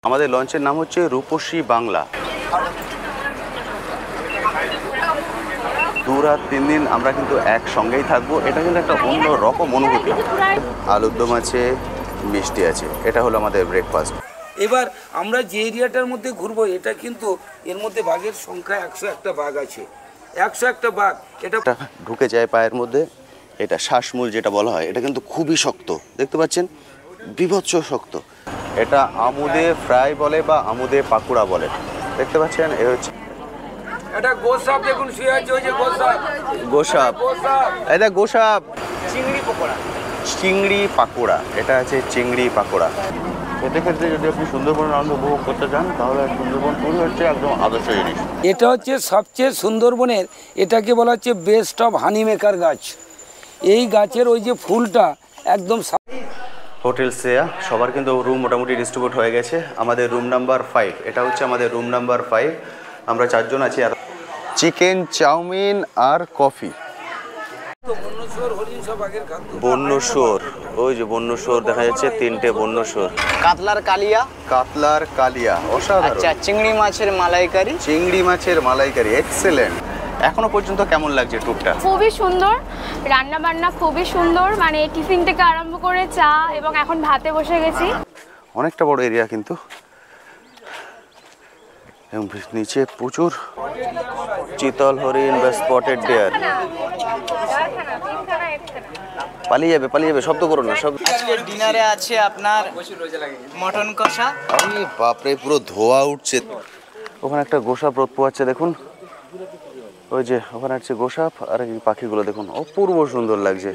আমাদের লঞ্চের নাম হচ্ছে রূপসী বাংলা। 2 রাত 3 দিন আমরা কিন্তু একসঙ্গেই থাকবো। এটা কিন্তু একটা অন্য রকম অনুভূতি। আলুর দম আছে, মিষ্টি আছে, এটা হলো আমাদের ব্রেকফাস্ট। এবার আমরা যে এরিয়াটার মধ্যে ঘুরবো এটা কিন্তু এর মধ্যে বাঘের সংখ্যা 101টা বাঘ আছে, 101টা বাঘ। এটা ঢুকে যায় পায়ের মধ্যে। এটা শ্বাসমূল যেটা বলা হয়, এটা কিন্তু খুবই শক্ত, দেখতে পাচ্ছেন, বিভৎস শক্ত। এটা আমুদে ফ্রাই বলে বা আমুদে পাকুড়া বলে, দেখতে পাচ্ছেন। এ হচ্ছে এটা গোসাপ, দেখুন শুয়ে আছে ওই যে গোসাপ। গোসাপ, এটা গোসাপ। চিংড়ি পকোড়া, চিংড়ি পাকোড়া, এটা আছে চিংড়ি পাকোড়া। খেতে খেতে যদি আপনি সুন্দরবনের আনন্দ উপভোগ করতে চান তাহলে সুন্দরবন ট্যুর হচ্ছে একদম আদর্শ জিনিস। এটা হচ্ছে সবচেয়ে সুন্দরবনের, এটাকে বলা হচ্ছে বেস্ট অফ হানি মেকার গাছ। এই গাছের ওই যে ফুলটা একদম। হোটেল শ্রেয়া সবার কিন্তু রুম মোটামুটি ডিস্ট্রিবিউট হয়ে গেছে। আমাদের রুম নাম্বার 5, এটা হচ্ছে আমাদের রুম নাম্বার 5। আমরা 4 জন আছি। আর চিকেন, চাউমিন আর কফি। বন্য শুয়োর, ওই যে বন্য শুয়োর দেখা যাচ্ছে, 3টে বন্য শুয়োর। কাতলার কালিয়া, কাতলার কালিয়া, অসাধারণ। আচ্ছা, চিংড়ি মাছের মালাইকারি। চিংড়ি মাছের মালাইকারি, এক্সেলেন্ট। এখনো পর্যন্ত কেমন লাগছে ট্যুরটা? খুবই সুন্দর, রান্না বান্না খুবই সুন্দর, মানে টিফিন থেকে আরম্ভ করে চা, এবং এখন ভাতে বসে গেছি। অনেকটা বড় এরিয়া কিন্তু, এবং নিচে প্রচুর চিতল হরিণ বা স্পটেড ডিয়ার। পালিয়ে যাবে, পালিয়ে যাবে, শব্দ করো না। সব আজকে ডিনারে আছে আপনার মটন কষা। আরে বাপরে, পুরো ধোয়া উঠছে। ওখানে একটা গোসাপ রোদ পোয়াচ্ছে, দেখুন ওই যে ওখানে আছে গোসাপ। আর এই পাখিগুলো দেখুন, অপূর্ব সুন্দর লাগছে।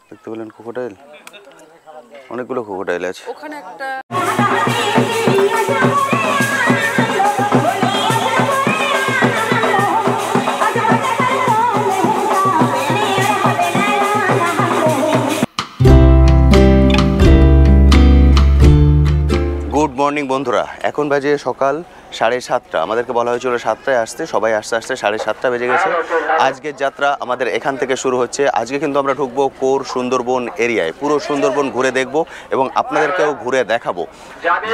দেখতে পেলেন ক্রোকোডাইল, অনেকগুলো ক্রোকোডাইল আছে ওখানে একটা। গুড মর্নিং বন্ধুরা, এখন বাজে সকাল 7:30। আমাদেরকে বলা হয়েছিল 7টায় আসতে, সবাই আস্তে আস্তে 7:30 বেজে গেছে। আজকের যাত্রা আমাদের এখান থেকে শুরু হচ্ছে। আজকে কিন্তু আমরা ঢুকবো কোর সুন্দরবন এরিয়ায়, পুরো সুন্দরবন ঘুরে দেখব এবং আপনাদেরকেও ঘুরে দেখাবো।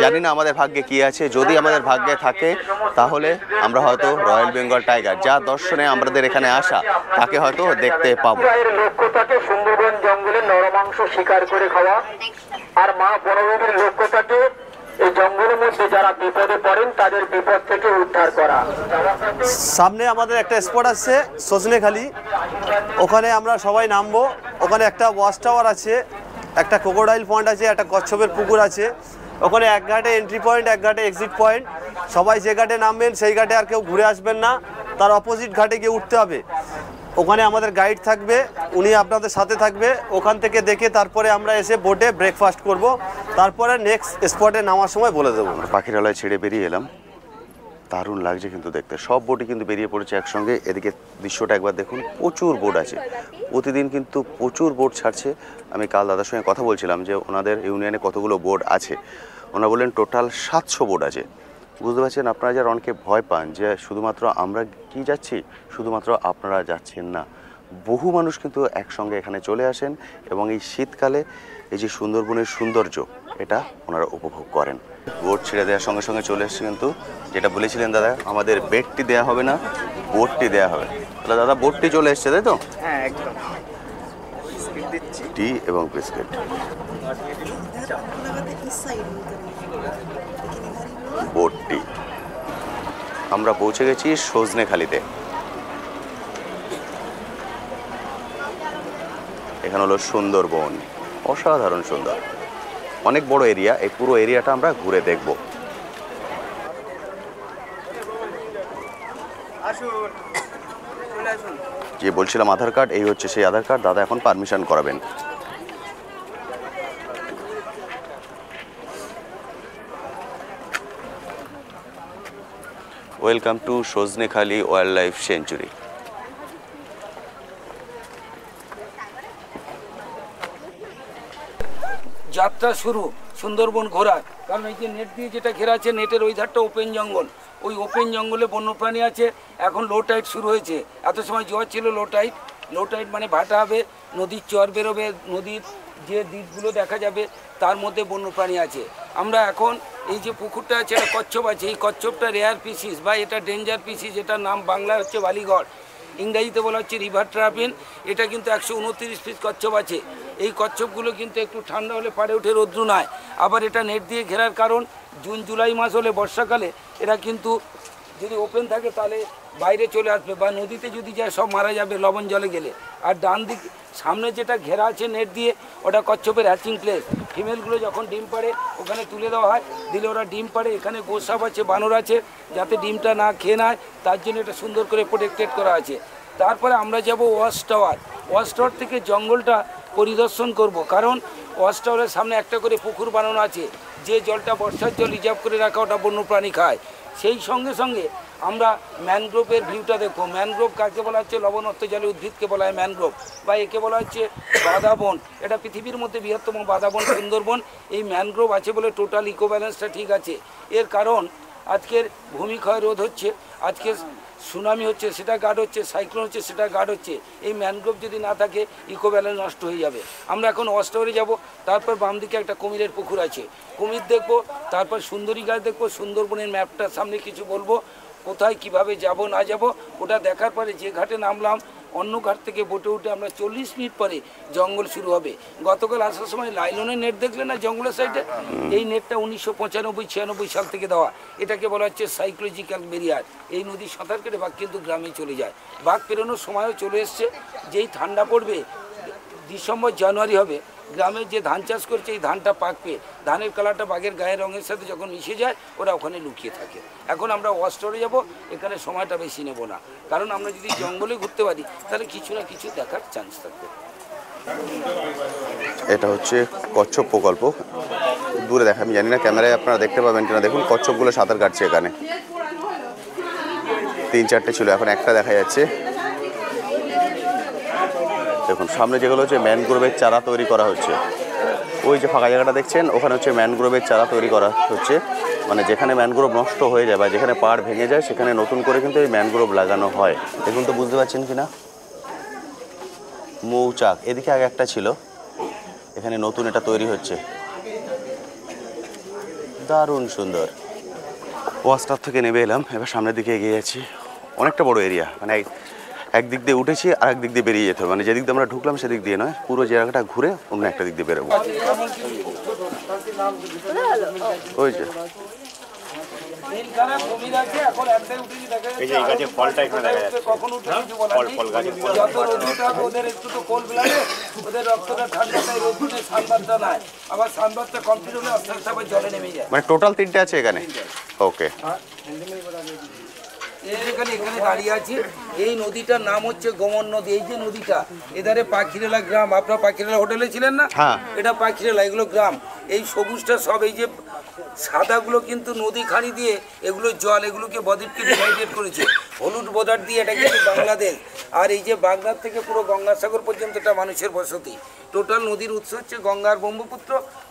জানি না আমাদের ভাগ্যে কি আছে, যদি আমাদের ভাগ্যে থাকে তাহলে আমরা হয়তো রয়্যাল বেঙ্গল টাইগার, যা দর্শনে আমাদের এখানে আসা, তাকে হয়তো দেখতে পাবো। লক্ষ্য থাকে সুন্দরবন জঙ্গলে নরমাংস শিকার করে খাওয়া, আর মা বনভূমির লক্ষ্য থাকে এই জঙ্গলের মধ্যে যারা বিপদে পড়েন তাদের বিপদ থেকে উদ্ধার করা। সামনে আমাদের একটা স্পট আছে সজনেখালি, ওখানে আমরা সবাই নামবো। ওখানে একটা ওয়াচ টাওয়ার আছে, একটা ক্রোকোডাইল পয়েন্ট আছে, একটা কচ্ছপের পুকুর আছে। ওখানে এক ঘাটে এন্ট্রি পয়েন্ট, এক ঘাটে এক্সিট পয়েন্ট। সবাই যে ঘাটে নামবেন সেই ঘাটে আর কেউ ঘুরে আসবেন না, তার অপোজিট ঘাটে গিয়ে উঠতে হবে। ওখানে আমাদের গাইড থাকবে, উনি আপনাদের সাথে থাকবে। ওখান থেকে দেখে তারপরে আমরা এসে বোটে ব্রেকফাস্ট করব, তারপরে নেক্সট স্পটে নামার সময় বলে দেবো। পাখিরালয় ছেড়ে বেরিয়ে এলাম, দারুণ লাগছে কিন্তু দেখতে। সব বোটই কিন্তু বেরিয়ে পড়েছে একসঙ্গে। এদিকে দৃশ্যটা একবার দেখুন, প্রচুর বোট আছে। প্রতিদিন কিন্তু প্রচুর বোট ছাড়ছে। আমি কাল দাদার সঙ্গে কথা বলছিলাম যে ওনাদের ইউনিয়নে কতগুলো বোট আছে। ওনারা বললেন টোটাল 700 বোট আছে। বুঝতে পারছেন, আপনারা যারা অনেকে ভয় পান যে শুধুমাত্র আমরা কি যাচ্ছি, শুধুমাত্র আপনারা যাচ্ছেন না, বহু মানুষ কিন্তু একসঙ্গে এখানে চলে আসেন এবং এই শীতকালে এই যে সুন্দরবনের সৌন্দর্য, এটা ওনারা উপভোগ করেন। বোট ছেড়ে দেওয়ার সঙ্গে সঙ্গে চলে এসছে কিন্তু, যেটা বলেছিলেন দাদা, আমাদের বেডটি দেওয়া হবে না, বোটটি দেওয়া হবে। তাহলে দাদা বোটটি চলে এসছে, তাই তো? হ্যাঁ, একদম। টি এবং বিস্কিট। বোটটি, আমরা পৌঁছে গেছি সজনেখালিতে। এখানে হলো সুন্দরবন, অসাধারণ সুন্দর, অনেক বড় এরিয়া। এই পুরো এরিয়াটা আমরা ঘুরে দেখব। যে বলছিলাম আধার কার্ড, এই হচ্ছে সেই আধার কার্ড। দাদা এখন পারমিশন করাবেন। Welcome to Sajnekhali wild life century. যাত্রা শুরু সুন্দরবন ঘোরার, কারণ এই যে নেট দিয়ে যেটা ঘেরা আছে, নেটের ওই ধারটা ওপেন জঙ্গল। ওই ওপেন জঙ্গলে বন্যপ্রাণী আছে। এখন লো টাইড শুরু হয়েছে, এত সময় জোয়ার ছিল। লো টাইড মানে ভাটা হবে, নদীর চর বেরোবে, নদীর যে দ্বীপগুলো দেখা যাবে তার মধ্যে বন্যপ্রাণী আছে। আমরা এখন এই যে পুকুরটা আছে, এটা কচ্ছপ আছে, এই কচ্ছপটা রেয়ার পিসিস বা এটা ডেঞ্জার পিসিস, এটার নাম বাংলা হচ্ছে বালিগড়, ইংরাজিতে বলা হচ্ছে রিভার ট্রাপিন। এটা কিন্তু 129 পিস কচ্ছপ আছে। এই কচ্ছপগুলো কিন্তু একটু ঠান্ডা হলে পাড়ে উঠে রৌদ্র নয়। আবার এটা নেট দিয়ে ঘেরার কারণ জুন জুলাই মাস হলে বর্ষাকালে এরা কিন্তু যদি ওপেন থাকে তাহলে বাইরে চলে আসবে বা নদীতে যদি যায় সব মারা যাবে লবণ জলে গেলে। আর ডান দিক সামনে যেটা ঘেরা আছে নেট দিয়ে, ওটা কচ্ছপের হ্যাচিং প্লেস। ফিমেলগুলো যখন ডিম পাড়ে ওখানে তুলে দেওয়া হয়, দিলে ওরা ডিম পাড়ে। এখানে গোসাপ আছে, বানর আছে, যাতে ডিমটা না খেয়ে নেয় তার জন্য এটা সুন্দর করে প্রোটেক্টেড করা আছে। তারপরে আমরা যাব ওয়াচ টাওয়ার। ওয়াচ টাওয়ার থেকে জঙ্গলটা পরিদর্শন করব, কারণ ওয়াচ টাওয়ারের সামনে একটা করে পুকুর বানানো আছে, যে জলটা বর্ষার জল রিজার্ভ করে রাখা, ওটা বন্যপ্রাণী খায়। সেই সঙ্গে সঙ্গে আমরা ম্যানগ্রোভের ভিউটা দেখবো। ম্যানগ্রোভ কাকে বলা হচ্ছে? লবণাক্ত জলে উদ্ভিদকে বলা হয় ম্যানগ্রোভ, বা একে বলা হচ্ছে বাদাবন। এটা পৃথিবীর মধ্যে বৃহত্তম বাদাবন, সুন্দরবন। এই ম্যানগ্রোভ আছে বলে টোটাল ইকো ব্যালেন্সটা ঠিক আছে। এর কারণ আজকের ভূমিক্ষয় রোধ হচ্ছে, আজকে সুনামি হচ্ছে সেটা গার্ড হচ্ছে, সাইক্লোন হচ্ছে সেটা গার্ড হচ্ছে। এই ম্যানগ্রোভ যদি না থাকে ইকো ব্যালেন্স নষ্ট হয়ে যাবে। আমরা এখন ওয়াচ টাওয়ারে যাব, তারপর বাম দিকে একটা কুমিরের পুকুর আছে, কুমির দেখবো, তারপর সুন্দরী গাছ দেখবো, সুন্দরবনের ম্যাপটার সামনে কিছু বলবো, কোথায় কিভাবে যাব না যাব। ওটা দেখার পরে যে ঘাটে নামলাম, অন্য ঘাট থেকে বোটে উঠে আমরা 40 মিনিট পরে জঙ্গল শুরু হবে। গতকাল আসার সময় লাইলনের নেট দেখলেন না জঙ্গলের সাইডে? এই নেটটা 1995-96 সাল থেকে দেওয়া। এটাকে বলা হচ্ছে সাইকোলজিক্যাল ব্যারিয়ার। এই নদী সাঁতার কেটে বাঘ কিন্তু গ্রামে চলে যায়। বাঘ পেরোনোর সময়ও চলে এসছে। যেই ঠান্ডা পড়বে, ডিসেম্বর জানুয়ারি হবে, গ্রামে যে ধান চাষ করছে এই ধানটা পাকবে, ধানের কালারটা বাঘের গায়ের রঙের সাথে যখন মিশে যায় ওরা ওখানে লুকিয়ে থাকে। এখন আমরা ওয়াচ টাওয়ারে যাব, এখানে সময়টা বেশি নেব না, কারণ আমরা যদি জঙ্গলে ঘুরতে পারি তাহলে কিছু না কিছু দেখার চান্স থাকবে। এটা হচ্ছে কচ্ছপ প্রকল্প, দূরে দেখা, আমি জানি না ক্যামেরায় আপনারা দেখতে পাবেন কিনা। দেখুন কচ্ছপগুলো সাঁতার কাটছে এখানে। 3-4টে ছিল, এখন একটা দেখা যাচ্ছে। দেখুন সামনে যেগুলো হচ্ছে ম্যানগ্রোভের চারা তৈরি করা হচ্ছে। ওই যে ফাঁকা জায়গাটা দেখছেন, ওখানে হচ্ছে ম্যানগ্রোভের চারা তৈরি করা হচ্ছে। মানে যেখানে ম্যানগ্রোভ নষ্ট হয়ে যায় বা যেখানে পাড় ভেঙে যায় সেখানে নতুন করে কিন্তু এই ম্যানগ্রোভ লাগানো হয়। দেখুন তো বুঝতে পারছেন কিনা, মৌচাক এদিকে আগে একটা ছিল, এখানে নতুন এটা তৈরি হচ্ছে। দারুণ সুন্দর। ওয়াচটার থেকে নেমে এলাম, এবার সামনের দিকে এগিয়ে যাচ্ছি। অনেকটা বড় এরিয়া, মানে একদিক দিয়ে উঠেছি আর একদিক দিয়ে বেরিয়ে যেতে হবে। মানে যেদিক দিয়ে আমরা ঢুকলাম সেদিক দিয়ে নয়, পুরো জায়গাটা ঘুরে অন্য একটা দিক দিয়ে বেরোবো। ওই যে মানে টোটাল 3টে আছে এখানে। ওকে, এখানে দাঁড়িয়ে আছি। এই নদীটার নাম হচ্ছে গোমন নদী। এই যে নদীটা, এধারে পাখিরেলা গ্রাম, আপনার পাখিরেলা হোটেলে ছিলেন না? হ্যাঁ, এটা পাখিরেলা, এগুলো গ্রাম। এই সবুজটা সব, এই যে সাদাগুলো কিন্তু নদী খাড়ি দিয়ে এগুলো জল, এগুলোকে বদ্বীপকে ডিভাইডেড করেছে। হলুদ বর্ডার দিয়ে এটা কিন্তু বাংলাদেশ। আর এই যে বাগদাদ থেকে পুরো গঙ্গাসাগর পর্যন্ত এটা মানুষের বসতি। টোটাল নদীর উৎস হচ্ছে গঙ্গা আর ব্রহ্মপুত্র।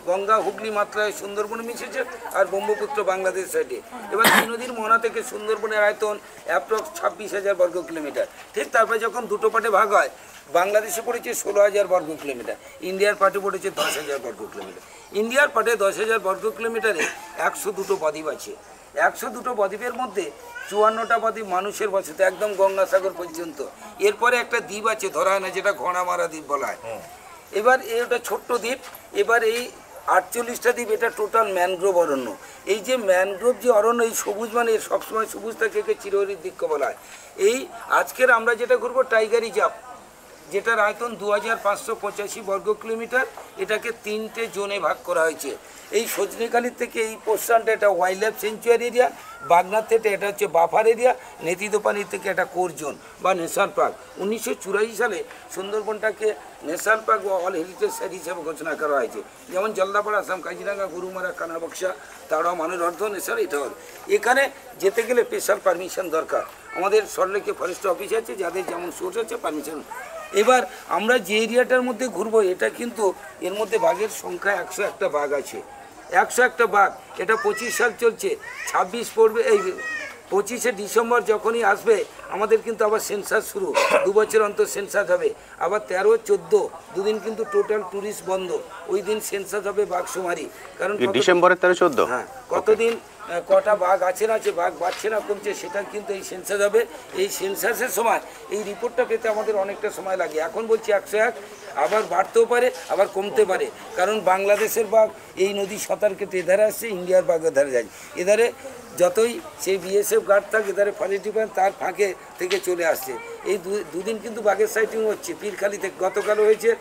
গঙ্গা হুগলি মাত্রায় সুন্দরবনে মিশেছে, আর ব্রহ্মপুত্র বাংলাদেশ সাইডে। এবার এই নদীর মোহনা থেকে সুন্দরবনের আয়তন অ্যাপ্রক্স 26,000 বর্গ কিলোমিটার। ঠিক তারপরে যখন দুটো পার্টে ভাগ হয়, বাংলাদেশে পড়েছে 16,000 বর্গ কিলোমিটার, ইন্ডিয়ার পার্টে পড়েছে 10,000 বর্গ কিলোমিটার। ইন্ডিয়ার পার্টে 10,000 বর্গ কিলোমিটারে 102টো বদ্বীপ আছে। 102টো বদ্বীপের মধ্যে 54টা বদ্বীপ মানুষের বসতি, একদম গঙ্গাসাগর পর্যন্ত। এরপরে একটা দ্বীপ আছে ধরা হয় না, যেটা ঘোড়ামারা দ্বীপ বলা হয়। এবার এটা ছোট্ট দ্বীপ। এবার এই 48টা দ্বীপ, এটা টোটাল ম্যানগ্রোভ অরণ্য। এই যে ম্যানগ্রোভ যে অরণ্য, এই সবুজ মানে সবসময় সবুজ থাকে, চিরহরিৎ বৃক্ষ বলা হয়। এই আজকের আমরা যেটা ঘুরবো টাইগার রিজার্ভ, যেটার আয়তন 2585 বর্গ কিলোমিটার। এটাকে 3টে জোনে ভাগ করা হয়েছে। এই সজনেখালির থেকে এই পোর্শনটা এটা ওয়াইল্ড লাইফ সেঞ্চুয়ারি এরিয়া, বাগনাথ থেকে এটা হচ্ছে বাফার এরিয়া, নেতিদোপানির থেকে এটা কোর জোন বা ন্যাশনাল পার্ক। 1984 সালে সুন্দরবনটাকে ন্যাশনাল পার্ক বা অল হেরিটেজ সাইট হিসেবে ঘোষণা করা হয়েছে। যেমন জলদাপাড়া, আসাম, কাজিরাঙ্গা, গরুমারা, কানাবক্সা, তাড়া, মানবর্ধন, ন্যাশনাল এটা হল। এখানে যেতে গেলে স্পেশাল পারমিশন দরকার। আমাদের সল্টলেকে ফরেস্ট অফিস আছে, যাদের যেমন সোর্স আছে পারমিশন। এবার আমরা যে এরিয়াটার মধ্যে ঘুরবো, এটা কিন্তু এর মধ্যে বাঘের সংখ্যা 101টা বাঘ আছে। 101টা বাঘ। এটা 25 সাল চলছে, 26 পড়বে, এই 25শে ডিসেম্বর যখনই আসবে আমাদের কিন্তু আবার সেন্সাস শুরু, 2 বছর অন্তর সেন্সাস হবে। আবার 13-14 দুদিন কিন্তু টোটাল ট্যুরিস্ট বন্ধ, ওই দিন সেন্সাস হবে বাঘসুমারি। কারণ ডিসেম্বরের 13-14 হ্যাঁ, কতদিন কটা বাঘ আছে না আছে, বাঘ বাড়ছে না কমছে, সেটা কিন্তু এই সেন্সাস হবে। এই সেন্সাসের সময় এই রিপোর্টটা পেতে আমাদের অনেকটা সময় লাগে। এখন বলছি 101, আবার বাড়তেও পারে আবার কমতে পারে, কারণ বাংলাদেশের বাঘ এই নদী সাঁতার কেটে এধারে আসছে, ইন্ডিয়ার বাঘ এধারে যায়। এধারে যতই সেই বিএসএফ গার্ড থাকে, এধারে ফরেস্ট ডিপার্টমেন্ট তার ফাঁকে থেকে চলে আসছে। এই দুদিন কিন্তু বাঘের সাইটিং হচ্ছে পীরখালি থেকে, গতকালও হয়েছে,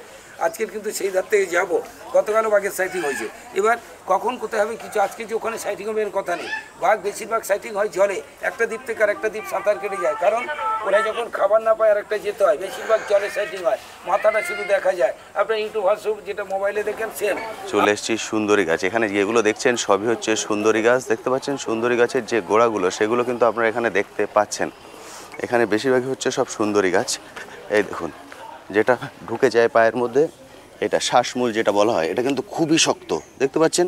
আজকের কিন্তু সেই ধার থেকে যাবো, গতকালও বাঘের সাইটিং হয়েছে। এবার কখন কোথায় হবে কিছু, আজকে যে ওখানে সাইটিং হবে এর কথা নেই। বাঘ বেশিরভাগ সাইটিং হয় জলে, একটা দ্বীপ থেকে আর একটা দ্বীপ সাঁতার কেটে যায়, কারণ ওরা যখন খাবার না পায় আর একটা যেতে হয়, বেশিরভাগ জলে সাইটিং হয়, মাথাটা শুধু দেখা যায়। আপনার ইউটিউব হোয়াটসঅ্যাপ যেটা মোবাইলে দেখেন সেম। চলে এসেছি সুন্দরী গাছ। এখানে যেগুলো দেখছেন সবই হচ্ছে সুন্দরী গাছ। দেখতে পাচ্ছেন সুন্দরী গাছের যে গোড়াগুলো সেগুলো কিন্তু আপনারা এখানে দেখতে পাচ্ছেন। এখানে বেশিরভাগই হচ্ছে সব সুন্দরী গাছ। এই দেখুন, যেটা ঢুকে যায় পায়ের মধ্যে, এটা শ্বাসমূল যেটা বলা হয়, এটা কিন্তু খুবই শক্ত। দেখতে পাচ্ছেন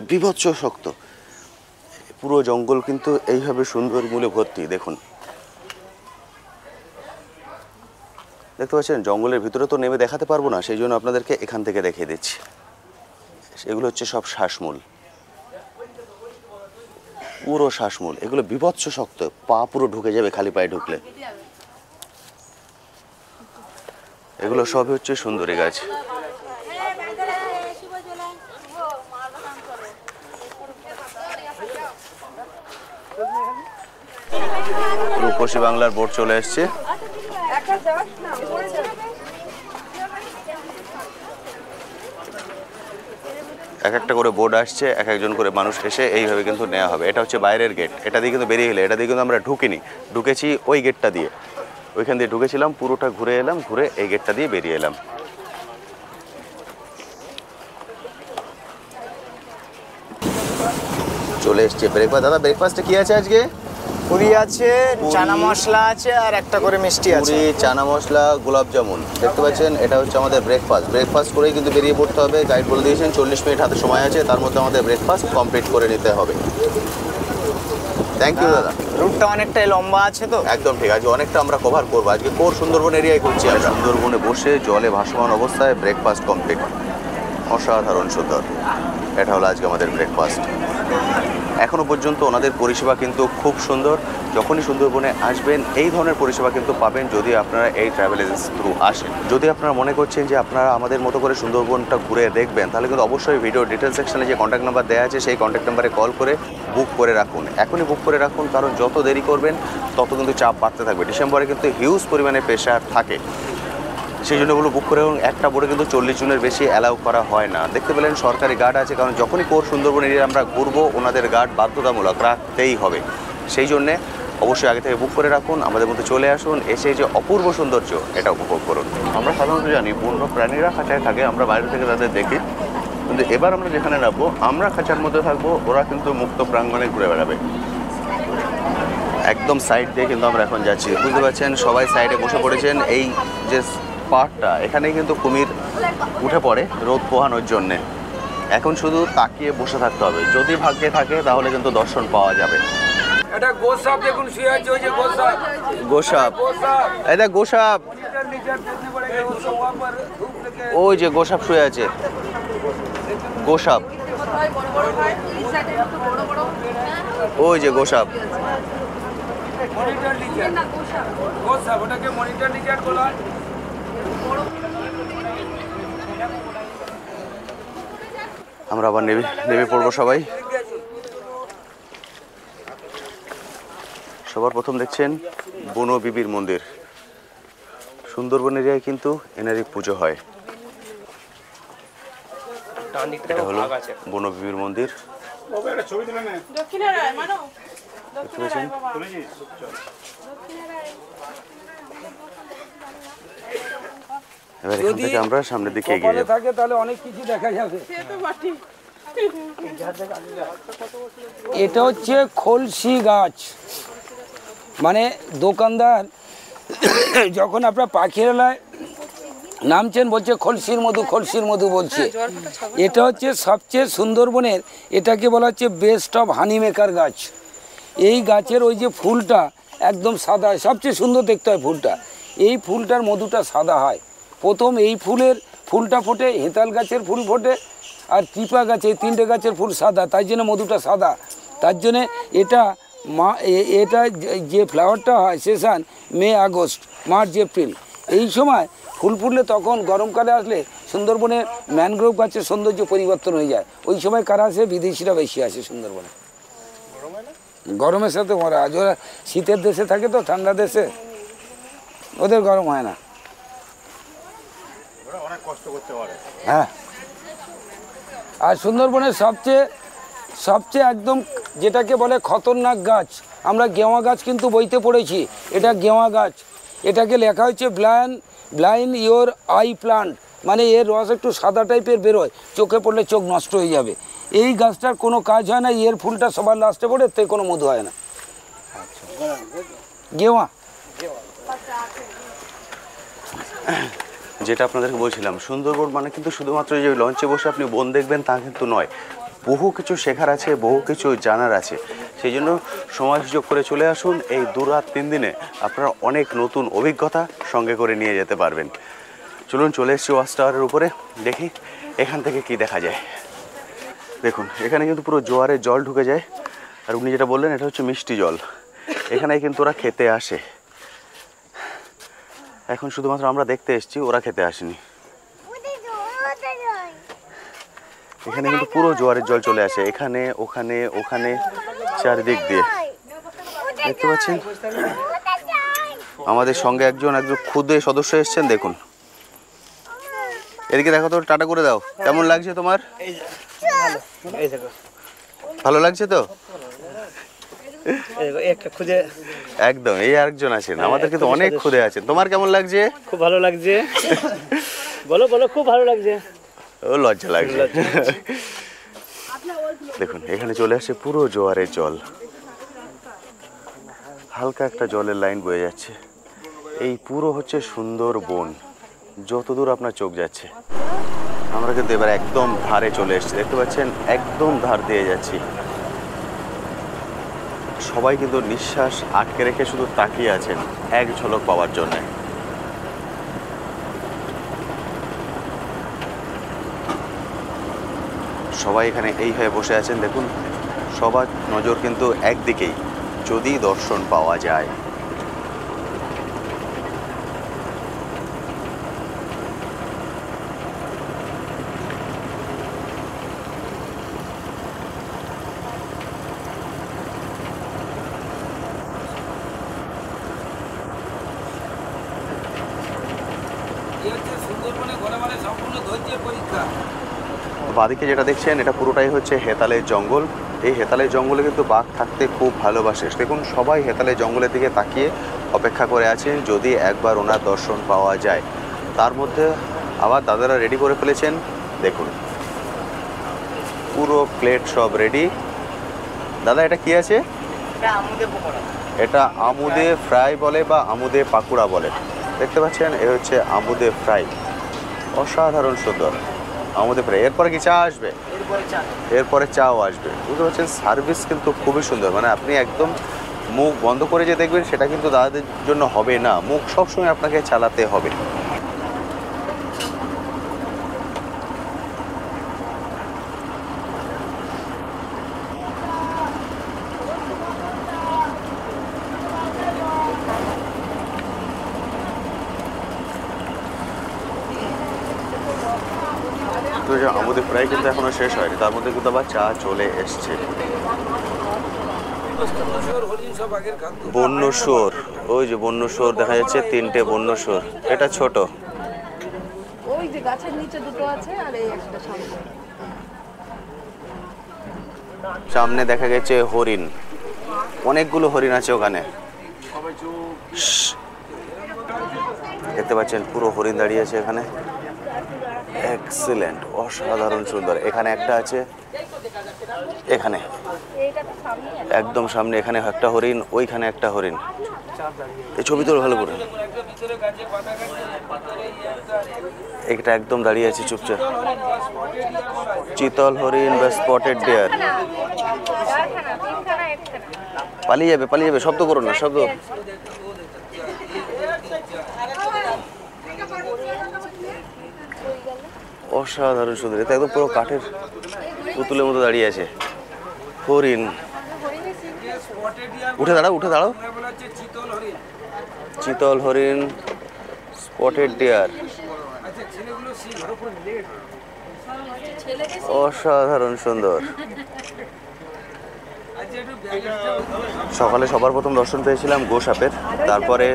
বীভৎস শক্ত। পুরো জঙ্গল কিন্তু এইভাবে সুন্দর মূলে ভর্তি। দেখুন, দেখতে পাচ্ছেন জঙ্গলের ভিতরে তো নেমে দেখাতে পারবো না, সেই জন্য আপনাদেরকে এখান থেকে দেখিয়ে দিচ্ছি। এগুলো হচ্ছে সব শ্বাসমূল, পুরো শ্বাসমূল। এগুলো বীভৎস শক্ত, পা পুরো ঢুকে যাবে খালি পায়ে ঢুকলে। এগুলো সবই হচ্ছে সুন্দরী গাছ। রূপসী বাংলার বোর্ড চলে এসছে। এক একটা করে বোর্ড আসছে, এক একজন করে মানুষ এসে এইভাবে কিন্তু নেওয়া হবে। এটা হচ্ছে বাইরের গেট, এটা দিয়ে কিন্তু বেরিয়ে এলে, এটা দিয়ে কিন্তু আমরা ঢুকিনি, ঢুকেছি ওই গেটটা দিয়ে, ওইখান দিয়ে ঢুকেছিলাম, পুরোটা ঘুরে এলাম, ঘুরে এই গেটটা দিয়ে বেরিয়ে এলাম। চলে এসছে ব্রেকফাস্ট। দাদা ব্রেকফাস্টে কি আছে আজকে? পুরি আছে, চানা মশলা আছে, আর একটা করে মিষ্টি আছে। পুরি, চানা মশলা, গোলাপ জামুন। দেখতে পাচ্ছেন এটা হচ্ছে আমাদের ব্রেকফাস্ট। ব্রেকফাস্ট করেই কিন্তু বেরিয়ে পড়তে হবে। গাইড বলে দিয়েছেন 40 মিনিট হাতে সময় আছে, তার মধ্যে আমাদের ব্রেকফাস্ট কমপ্লিট করে নিতে হবে। থ্যাংক ইউ দাদা। রুটটা অনেকটাই লম্বা আছে তো। একদম ঠিক আছে, অনেকটা আমরা কভার করবো আজকে। কোর সুন্দরবন এরিয়ায় করছি আমরা। সুন্দরবনে বসে জলে ভাসমান অবস্থায় ব্রেকফাস্ট কমপ্লিট, অসাধারণ সুন্দর। এটা হলো আজকে আমাদের ব্রেকফাস্ট। এখনও পর্যন্ত ওনাদের পরিষেবা কিন্তু খুব সুন্দর। যখনই সুন্দরবনে আসবেন এই ধরনের পরিষেবা কিন্তু পাবেন যদি আপনারা এই ট্রাভেল এজেন্সি থ্রু আসেন। যদি আপনারা মনে করছেন যে আপনারা আমাদের মতো করে সুন্দরবনটা ঘুরে দেখবেন, তাহলে কিন্তু অবশ্যই ভিডিও ডিটেল সেকশনে যে কন্ট্যাক্ট নাম্বার দেওয়া আছে সেই কন্ট্যাক্ট নাম্বারে কল করে বুক করে রাখুন। এখনই বুক করে রাখুন, কারণ যত দেরি করবেন তত কিন্তু চাপ বাড়তে থাকবে। ডিসেম্বরে কিন্তু হিউজ পরিমাণে প্রেশার থাকে, সেই জন্য ওগুলো বুক করে। এবং একটা বোর্ডে কিন্তু 40 জনের বেশি অ্যালাউ করা হয় না। দেখতে পেলেন সরকারি গার্ড আছে, কারণ যখনই কোর সুন্দরবন এরিয়া আমরা ঘুরবো ওনাদের গার্ড বাধ্যতামূলক রাখতেই হবে। সেই জন্যে অবশ্যই আগে থেকে বুক করে রাখুন, আমাদের মধ্যে চলে আসুন, এসে যে অপূর্ব সৌন্দর্য এটা উপভোগ করুন। আমরা সাধারণত জানি বন্য প্রাণীরা খাঁচায় থাকে, আমরা বাইরে থেকে তাদের দেখি, কিন্তু এবার আমরা যেখানে নামবো আমরা খাঁচার মধ্যে থাকবো, ওরা কিন্তু মুক্ত প্রাঙ্গণে ঘুরে বেড়াবে। একদম সাইড দিয়ে কিন্তু আমরা এখন যাচ্ছি। বুঝতে পারছেন সবাই সাইডে বসে পড়েছেন। এই যে পাহাড়টা, এখানে কিন্তু কুমির উঠে পড়ে রোদ পোহানোর জন্যে। এখন শুধু তাকিয়ে বসে থাকতে হবে, যদি ভাগ্যে থাকে তাহলে কিন্তু দর্শন পাওয়া যাবে। এটা গোসাপ দেখুন শুয়ে আছে, ওই যে গোসাপ। গোসাপ, এটা গোসাপ, ওই যে গোসাপ শুয়ে আছে, গোসাপ, ওই যে গোসাপ। মনিটর লিজার্ড, গোসাপ, ওটাকে মনিটর লিজার্ড বলা হয়। আমরা আবার নেমে পড়বো সবাই। সবার প্রথম দেখছেন বনবিবির মন্দির। সুন্দরবন এরিয়ায় কিন্তু এনারই পুজো হয়। এটা হলো বনবিবির মন্দির। এবার এখান থেকে আমরা সামনের দিকে এগিয়ে যাব। থাকে তাহলে অনেক কিছু দেখা যাবে। এটা হচ্ছে খলসি গাছ, মানে দোকানদার যখন আপনার পাখিরালয় নামছেন বলছে খলসির মধু, খলসির মধু বলছে। এটা হচ্ছে সবচেয়ে সুন্দরবনের, এটাকে বলা হচ্ছে বেস্ট অফ হানি মেকার গাছ। এই গাছের ওই যে ফুলটা একদম সাদা, সবচেয়ে সুন্দর দেখতে হয় ফুলটা। এই ফুলটার মধুটা সাদা হয়। প্রথম এই ফুলটা ফোটে, হেতাল গাছের ফুল ফোটে আর পিপা গাছে, এই 3টে গাছের ফুল সাদা, তাই জন্য মধুটা সাদা। তার জন্যে এটা এটা যে ফ্লাওয়ারটা হয় সেশন মে, আগস্ট, মার্চ, এপ্রিল, এই সময় ফুল ফুটলে তখন গরমকালে আসলে সুন্দরবনে ম্যানগ্রোভ গাছের সৌন্দর্য পরিবর্তন হয়ে যায়। ওই সময় কারা আসে? বিদেশিরা বেশি আসে সুন্দরবনে। গরমের সাথে ওরা আজ ওরা শীতের দেশে থাকে তো, ঠান্ডা দেশে ওদের গরম হয় না। হ্যাঁ, আর সুন্দরবনের সবচেয়ে একদম যেটাকে বলে খতরনাক গাছ, আমরা গেওয়া গাছ কিন্তু বইতে পড়েছি, এটা গেওয়া গাছ। এটাকে লেখা হচ্ছে ব্লাইন্ড ইয়োর আই প্লান্ট, মানে এর রস একটু সাদা টাইপের বেরোয়, চোখে পড়লে চোখ নষ্ট হয়ে যাবে। এই গাছটার কোনো কাজ হয় না, এর ফুলটা সবার লাস্টে পড়ে, তে কোনো মধু হয় না। গেওয়া যেটা আপনাদেরকে বলছিলাম, সুন্দরবন মানে কিন্তু শুধুমাত্র যে লঞ্চে বসে আপনি বন দেখবেন তা কিন্তু নয়, বহু কিছু শেখার আছে, বহু কিছু জানার আছে। সেই জন্য সময় সুযোগ করে চলে আসুন। এই 2 রাত 3 দিনে আপনারা অনেক নতুন অভিজ্ঞতা সঙ্গে করে নিয়ে যেতে পারবেন। চলুন, চলে এসেছি ওয়াচ টাওয়ারের উপরে, দেখি এখান থেকে কি দেখা যায়। দেখুন, এখানে কিন্তু পুরো জোয়ারের জল ঢুকে যায়, আর উনি যেটা বললেন এটা হচ্ছে মিষ্টি জল। এখানে কিন্তু ওরা খেতে আসে। এখন শুধুমাত্র আমরা দেখতে এসেছি, ওরা খেতে আসেনি। এখানে কিন্তু পুরো জোয়ারের জল চলে আসে, এখানে ওখানে ওখানে চারিদিক দিয়ে। দেখতে পাচ্ছেন আমাদের সঙ্গে একজন ক্ষুদে সদস্য এসেছেন, দেখুন। এদিকে দেখো তো, টাটা করে দাও। কেমন লাগছে তোমার? ভালো লাগছে তো? একদম, এই আরেকজন আছেন, আমাদের কিন্তু অনেক ক্ষুদে আছেন। তোমার কেমন লাগছে? খুব ভালো লাগছে। বলো বলো, খুব ভালো লাগছে। ও, লজ্জা লাগছে। দেখুন, এখানে চলে আসে পুরো জোয়ারের জল, হালকা একটা জলের লাইন বয়ে যাচ্ছে। এই পুরো হচ্ছে সুন্দরবন, যতদূর আপনার চোখ যাচ্ছে। আমরা কিন্তু এবার একদম ধারে চলে এসেছি, দেখতে পাচ্ছেন একদম ধার দিয়ে যাচ্ছি। সবাই কিন্তু নিঃশ্বাস আটকে রেখে শুধু তাকিয়ে আছেন এক ঝলক পাওয়ার জন্য। সবাই এখানে এইভাবে বসে আছেন, দেখুন সবার নজর কিন্তু একদিকেই, যদি দর্শন পাওয়া যায়। সুন্দরবনে ঘোরা মানে সম্পূর্ণ ধৈর্যের পরীক্ষা। বাদিকে যেটা দেখছেন এটা পুরোটাই হচ্ছে হেতালের জঙ্গল। এই হেতালের জঙ্গলে কিন্তু বাঘ থাকতে খুব ভালোবাসে। দেখুন, সবাই হেতালের জঙ্গলের দিকে তাকিয়ে অপেক্ষা করে আছেন যদি একবার ওনার দর্শন পাওয়া যায়। তার মধ্যে আবার দাদারা রেডি করে ফেলেছেন, দেখুন পুরো প্লেট সব রেডি। দাদা, এটা কি আছে? এটা আমুদে ফ্রাই বলে বা আমুদে পাকুড়া বলে। দেখতে পাচ্ছেন, এ হচ্ছে আমুদে ফ্রাই, অসাধারণ সুন্দর আমুদে ফ্রাই। এরপরে কি চা আসবে? এরপরে চাও আসবে। বুঝতে পারছেন, সার্ভিস কিন্তু খুবই সুন্দর। মানে আপনি একদম মুখ বন্ধ করে যে দেখবেন সেটা কিন্তু দাদাদের জন্য হবে না, মুখ সবসময় আপনাকে চালাতে হবে। আমুদে ফ্রাই কিন্তু এখনো শেষ হয়নি, তার মধ্যে কিন্তু আবার চা চলে এসছে। বন্য শুয়োর, ওই যে বন্য শুয়োর দেখা যাচ্ছে, 3টে বন্য শুয়োর। এটা ছোট, ওই যে গাছের নিচে দুটো আছে, আর এই একটা সামনে। সামনে দেখা গেছে হরিণ, অনেকগুলো হরিণ আছে ওখানে। দেখতে পাচ্ছেন পুরো হরিণ দাঁড়িয়ে আছে এখানে। এক্সিলেন্ট, অসাধারণ সুন্দর। এখানে একটা আছে, এখানে একদম সামনে এখানে একটা হরিণ, ওইখানে একটা হরিণ। এই ছবি তোর ভালো করে। এটা একদম দাঁড়িয়ে আছে চুপচাপ। চিতল হরিণ বা স্পটেড ডিয়ার। পালিয়ে যাবে, শব্দ করো না, শব্দ। অসাধারণ সুন্দর, এটা একদম পুরো কাঠের পুতুলের মতো দাঁড়িয়ে আছে। হরিণ, উঠে দাঁড়াও। চিতল হরিণ, স্পটেড ডিয়ার, অসাধারণ সুন্দর। সকালে সবার প্রথম দর্শন পেয়েছিলাম গোসাপের, তারপরে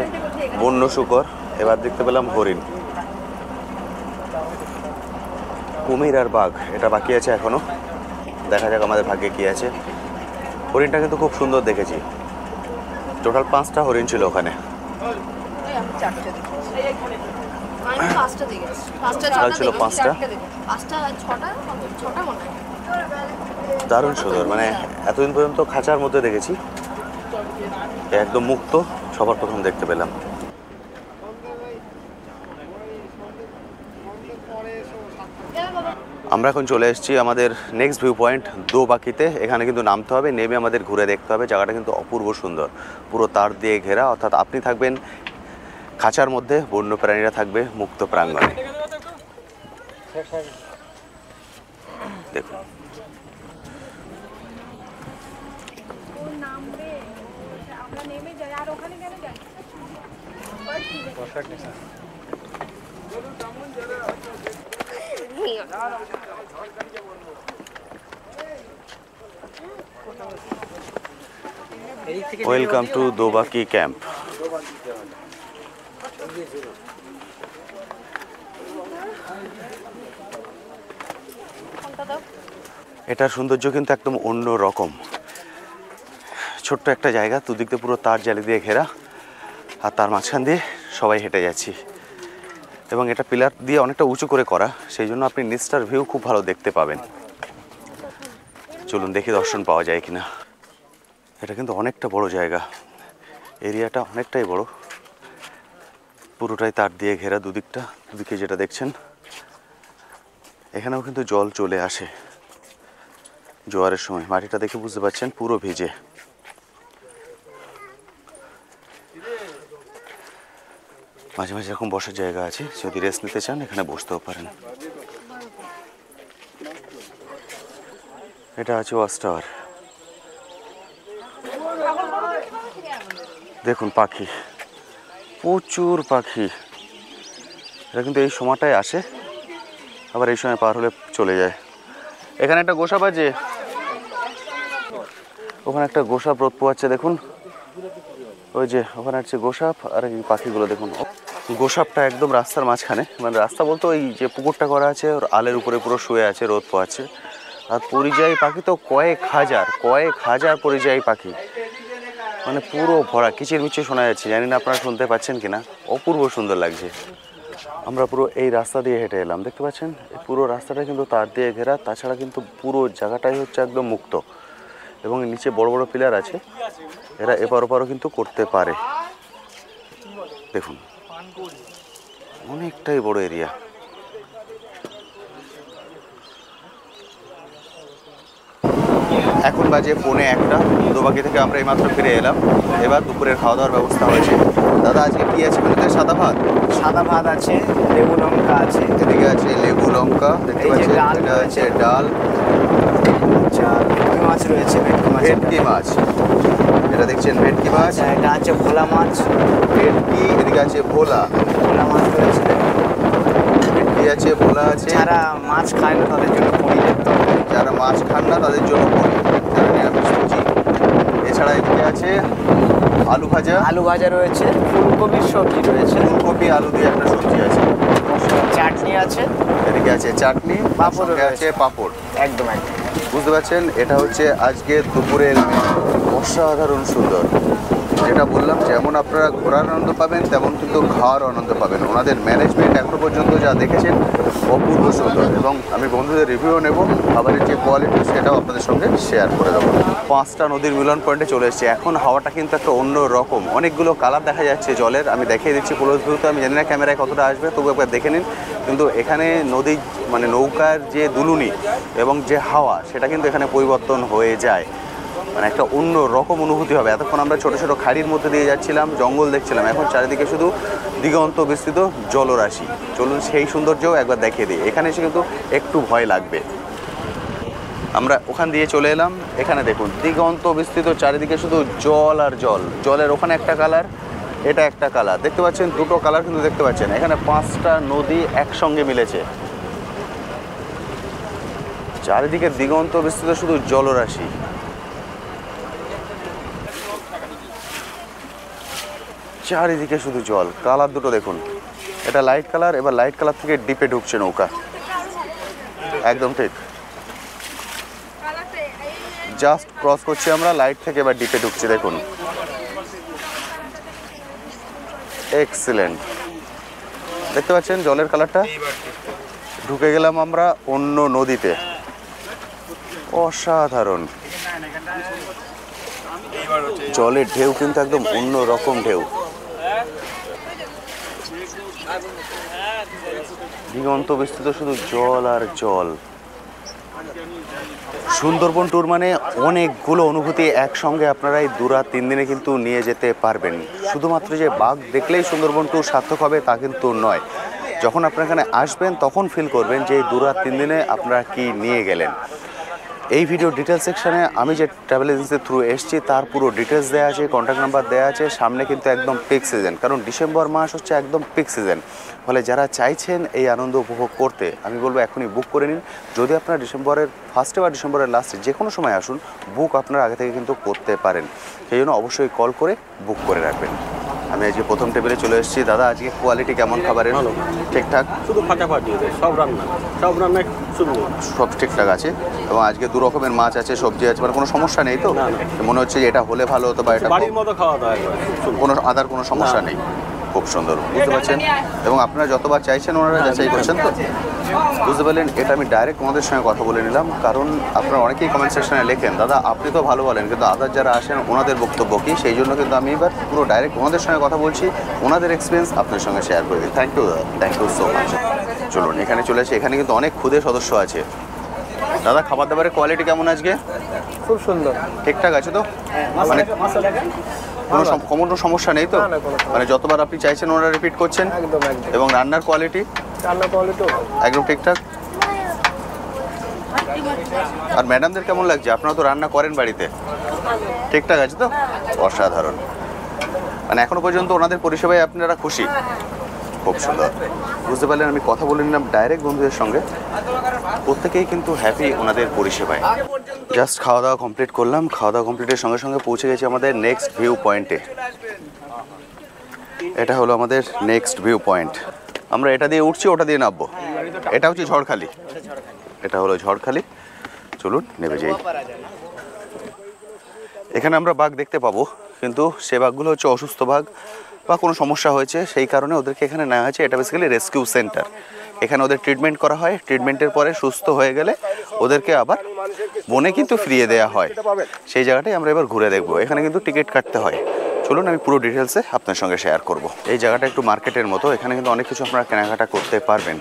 বন্য শূকর, এবার দেখতে পেলাম হরিণ। কুমির আর বাঘ এটা বাকি আছে এখনো, দেখা যাক আমাদের ভাগ্যে কি আছে। হরিণটা কিন্তু খুব সুন্দর দেখেছি। টোটাল 5টা হরিণ ছিল ওখানে। ছিল 5টা, দারুণ সুন্দর। মানে এতদিন পর্যন্ত খাঁচার মধ্যে দেখেছি, একদম মুক্ত সবার প্রথম দেখতে পেলাম। আমরা এখন চলে এসেছি আমাদের নেক্সট ভিউ পয়েন্ট দোবাকিতে। এখানে কিন্তু নামতে হবে, নেমে আমাদের ঘুরে দেখতে হবে। জায়গাটা কিন্তু অপূর্ব সুন্দর, পুরো তার দিয়ে ঘেরা, অর্থাৎ আপনি থাকবেন খাঁচার মধ্যে, বন্য প্রাণীরা থাকবে মুক্ত প্রাঙ্গণে। দেখুন ওয়েলকাম টু দোবাকি ক্যাম্প। এটার সৌন্দর্য কিন্তু একদম অন্য রকম। ছোট্ট একটা জায়গা, দুদিক দিয়ে পুরো তার জালি দিয়ে ঘেরা, আর তার মাঝখান দিয়ে সবাই হেঁটে যাচ্ছি। এবং এটা পিলার দিয়ে অনেকটা উঁচু করে করা, সেই জন্য আপনি নিচটার ভিউ খুব ভালো দেখতে পাবেন। চলুন দেখি দর্শন পাওয়া যায় কিনা। এটা কিন্তু অনেকটা বড় জায়গা, এরিয়াটা অনেকটাই বড়, পুরোটাই তার দিয়ে ঘেরা দুদিকে যেটা দেখছেন। এখানেও কিন্তু জল চলে আসে জোয়ারের সময়, মাটিটা দেখে বুঝতে পারছেন পুরো ভিজে। মাঝে মাঝে এরকম বসার জায়গা আছে, যদি রেস্ট নিতে চান এখানে বসতেও পারেন। এটা আছে ওয়াচ টাওয়ার। দেখুন পাখি, প্রচুর পাখি। এটা কিন্তু এই সময়টায় আসে, আবার এই সময় পার হলে চলে যায়। এখানে একটা গোসাপ আছে, ওখানে একটা গোসাপ রোদ পোয়াচ্ছে দেখুন, ওই যে ওখানে আছে গোসাপ। আর এই পাখিগুলো দেখুন, গোসাপটা একদম রাস্তার মাঝখানে, মানে রাস্তা বলতে ওই যে পুকুরটা করা আছে ওর আলের উপরে পুরো শুয়ে আছে, রোদ পোয়াচ্ছে। আর পরিযায়ী পাখি তো কয়েক হাজার পরিযায়ী পাখি, মানে পুরো ভরা, কিচিরমিচির শোনা যাচ্ছে। জানি না আপনারা শুনতে পাচ্ছেন কিনা, অপূর্ব সুন্দর লাগছে। আমরা পুরো এই রাস্তা দিয়ে হেঁটে এলাম, দেখতে পাচ্ছেন এই পুরো রাস্তাটা কিন্তু তার দিয়ে ঘেরা। তাছাড়া কিন্তু পুরো জায়গাটাই হচ্ছে একদম মুক্ত, এবং নিচে বড় বড় পিলার আছে, এরা এপার ওপারও কিন্তু করতে পারে। দেখুন অনেকটাই বড় এরিয়া। এখন বাজে 1:45। দোবাকি থেকে আমরা এইমাত্র ফিরে এলাম। এবার দুপুরের খাওয়া দাওয়ার ব্যবস্থা হয়েছে। দাদা আজকে কি আছে বলতে? সাদা ভাত আছে, লেবু লঙ্কা আছে, এদিকে আছে লেবু লঙ্কা, দেখতে পাচ্ছেন এটা আছে ডাল, ভেটকি মাছ রয়েছে, ভেটকি মাছ, এটা দেখছেন ভেটকি মাছ, এটা আছে ভোলা মাছ, ভেটকি, এদিকে আছে ভোলা মাছ রয়েছে, ভেটকি আছে, ভোলা আছে। যারা মাছ খায় না তাদের জন্য পনির, যারা মাছ খান না তাদের জন্য পনির, যারা নিরামিষ সবজি। এছাড়া এদিকে আছে আলু ভাজা রয়েছে, ফুলকপির সবজি রয়েছে, ফুলকপি আলু দিয়ে একটা সবজি আছে, চাটনি আছে, এদিকে আছে চাটনি, পাঁপড় আছে, পাঁপড়। একদম বুঝতে পারছেন, এটা হচ্ছে আজকে দুপুরের অসাধারণ সুন্দর। যেটা বললাম, যেমন আপনারা ঘোরার আনন্দ পাবেন তেমন কিন্তু খাওয়ার আনন্দ পাবেন। ওনাদের ম্যানেজমেন্ট এখনো পর্যন্ত যা দেখেছেন অপূর্ব সুন্দর, এবং আমি বন্ধুদের রিভিউ নেব, খাবারের যে কোয়ালিটি সেটাও আপনাদের সঙ্গে শেয়ার করে দেবো। 5টা নদীর মিলন পয়েন্টে চলে এসেছি। এখন হাওয়াটা কিন্তু একটা অন্য রকম, অনেকগুলো কালার দেখা যাচ্ছে জলের। আমি দেখিয়ে দিচ্ছি ক্লোজ ভিউতে, আমি জানি না ক্যামেরায় কতটা আসবে, তবু একবার দেখে নিন। কিন্তু এখানে নদী মানে নৌকার যে দুলুনি এবং যে হাওয়া, সেটা কিন্তু এখানে পরিবর্তন হয়ে যায়। মানে একটা অন্য রকম অনুভূতি হবে। এতক্ষণ আমরা ছোট ছোট খাড়ির মধ্যে দিয়ে যাচ্ছিলাম, জঙ্গল দেখছিলাম, এখন চারিদিকে শুধু দিগন্ত বিস্তৃত জলরাশি। চলুন সেই সৌন্দর্যও একবার দেখিয়ে দিই। এখানে এসে কিন্তু একটু ভয় লাগবে। আমরা ওখান দিয়ে চলে এলাম, এখানে দেখুন দিগন্ত বিস্তৃত, চারিদিকে শুধু জল আর জল। জলের ওখানে একটা কালার, এটা একটা কালার, দেখতে পাচ্ছেন দুটো কালার কিন্তু দেখতে পাচ্ছেন। এখানে 5টা নদী একসঙ্গে মিলেছে, চারিদিকে দিগন্ত বিস্তৃত শুধু জলরাশি। চারিদিকে শুধু জল। কালার দুটো দেখুন, এটা লাইট কালার, এবার লাইট কালার থেকে ডিপে ঢুকছে নৌকা, একদম ঠিক। জাস্ট ক্রস করছি আমরা লাইট থেকে, এবার ডিপে ঢুকছি দেখুন, এক্সিলেন্ট। দেখতে পাচ্ছেন জলের কালারটা। ঢুকে গেলাম আমরা অন্য নদীতে, অসাধারণ। জলের ঢেউ কিন্তু একদম অন্য রকম ঢেউ, দিগন্ত বিস্তৃত শুধু জল আর জল। সুন্দরবন ট্যুর মানে অনেকগুলো অনুভূতি একসঙ্গে আপনারা এই 2-3 দিনে কিন্তু নিয়ে যেতে পারবেন। শুধুমাত্র যে বাঘ দেখলেই সুন্দরবন ট্যুর সার্থক হবে তা কিন্তু নয়। যখন আপনারা এখানে আসবেন তখন ফিল করবেন যে এই 2-3 দিনে আপনারা কি নিয়ে গেলেন। এই ভিডিও ডিটেলস সেকশানে আমি যে ট্রাভেল এজেন্সির থ্রু এসেছি তার পুরো ডিটেলস দেওয়া আছে, কন্ট্যাক্ট নাম্বার দেওয়া আছে। সামনে কিন্তু একদম পিক সিজন, কারণ ডিসেম্বর মাস হচ্ছে একদম পিক সিজন। ফলে যারা চাইছেন এই আনন্দ উপভোগ করতে, আমি বলবো এখনই বুক করে নিন। যদি আপনারা ডিসেম্বরের ফার্স্টে বা ডিসেম্বরের লাস্টে যে কোনো সময় আসুন, বুক আপনারা আগে থেকে কিন্তু করতে পারেন। সেই জন্য অবশ্যই কল করে বুক করে রাখবেন। আমি আজকে প্রথম টেবিলে চলে এসেছি। দাদা, আজকে কোয়ালিটি কেমন খাবারের? ভালো, ঠিকঠাক, শুধু ফাটাফাটি সব রান্না সুন্দর, সব ঠিকঠাক আছে। এবং আজকে 2 রকমের মাছ আছে, সবজি আছে, মানে কোনো সমস্যা নেই তো? মনে হচ্ছে যে এটা হলে ভালো হতো বা এটা বাড়ির মতো খাওয়া দাওয়া, কোনো আদার কোনো সমস্যা নেই। খুব সুন্দর, বুঝতে পারছেন। এবং আপনারা যতবার চাইছেন ওনারা যাচাই করছেন তো, বুঝতে পারলেন। এটা আমি ডাইরেক্ট ওনাদের সঙ্গে কথা বলে নিলাম, কারণ আপনারা অনেকেই কমেন্ট সেকশনে লেখেন দাদা আপনি তো ভালো বলেন, কিন্তু আদার যারা আসেন ওনাদের বক্তব্য কী, সেই জন্য কিন্তু আমি এবার পুরো ডাইরেক্ট ওনাদের সঙ্গে কথা বলছি, ওনাদের এক্সপিরিয়েন্স আপনার সঙ্গে শেয়ার করে দিই। Thank you so much. চলুন এখানে চলে আসি। এখানে কিন্তু অনেক ক্ষুদে সদস্য আছে। দাদা, খাবার দাবারের কোয়ালিটি কেমন আজকে? খুব সুন্দর, ঠিকঠাক আছে তো? মানে কোনো সমস্যা নেই তো? মানে যতবার আপনি চাইছেন ওনারা রিপিট করছেন? একদম। এবং রান্নার কোয়ালিটি একদম ঠিকঠাক। আর ম্যাডামদের কেমন লাগছে? আপনারা তো রান্না করেন বাড়িতে, ঠিকঠাক আছে তো? অসাধারণ। মানে এখনো পর্যন্ত ওনাদের পরিষেবায় আপনারা খুশি? খুব সুন্দর, বুঝতে পারলেন। আমি কথা বলে নিলাম ডাইরেক্ট বন্ধুদের সঙ্গে, প্রত্যেকেই কিন্তু হ্যাপি ওনাদের পরিষেবায়। জাস্ট খাওয়া দাওয়া কমপ্লিট করলাম। খাওয়া দাওয়া কমপ্লিটের সঙ্গে সঙ্গে পৌঁছে গেছি আমাদের নেক্সট ভিউ পয়েন্টে। এটা হলো আমাদের নেক্সট ভিউ পয়েন্ট। আমরা এটা দিয়ে উঠছি, ওটা দিয়ে নামবো। এটা হচ্ছে ঝড়খালি, এটা হলো ঝড়খালি। চলুন নেমে যাই। এখানে আমরা বাঘ দেখতে পাবো, কিন্তু সে বাঘগুলো হচ্ছে অসুস্থ বাঘ বা কোনো সমস্যা হয়েছে, সেই কারণে ওদেরকে এখানে নেওয়া হয়েছে। এটা বেসিক্যালি রেস্কিউ সেন্টার। এখানে ওদের ট্রিটমেন্ট করা হয়, ট্রিটমেন্টের পরে সুস্থ হয়ে গেলে ওদেরকে আবার বনে কিন্তু ফিরিয়ে দেওয়া হয়। সেই জায়গাটাই আমরা এবার ঘুরে দেখবো। এখানে কিন্তু টিকিট কাটতে হয়। চলুন আমি পুরো ডিটেলসে আপনার সঙ্গে শেয়ার করব। এই জায়গাটা একটু মার্কেটের মতো, এখানে কিন্তু অনেক কিছু আপনারা কেনাকাটা করতে পারবেন।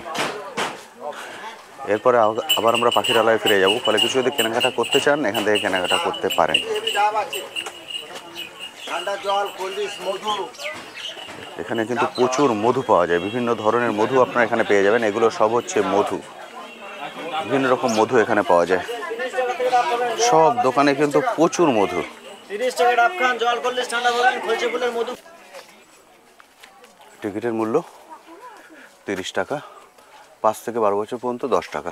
এরপরে আবার আমরা পাখিরালয়ে ফিরে যাব, ফলে কিছু যদি কেনাকাটা করতে চান এখান থেকে কেনাকাটা করতে পারেন। এখানে কিন্তু প্রচুর মধু পাওয়া যায়, বিভিন্ন ধরনের মধু আপনারা এখানে পেয়ে যাবেন। এগুলো সব হচ্ছে মধু, বিভিন্ন রকম মধু এখানে পাওয়া যায়। সব দোকানে কিন্তু প্রচুর মধু। টিকিটের মূল্য 30 টাকা, 5 থেকে 12 বছর পর্যন্ত 10 টাকা।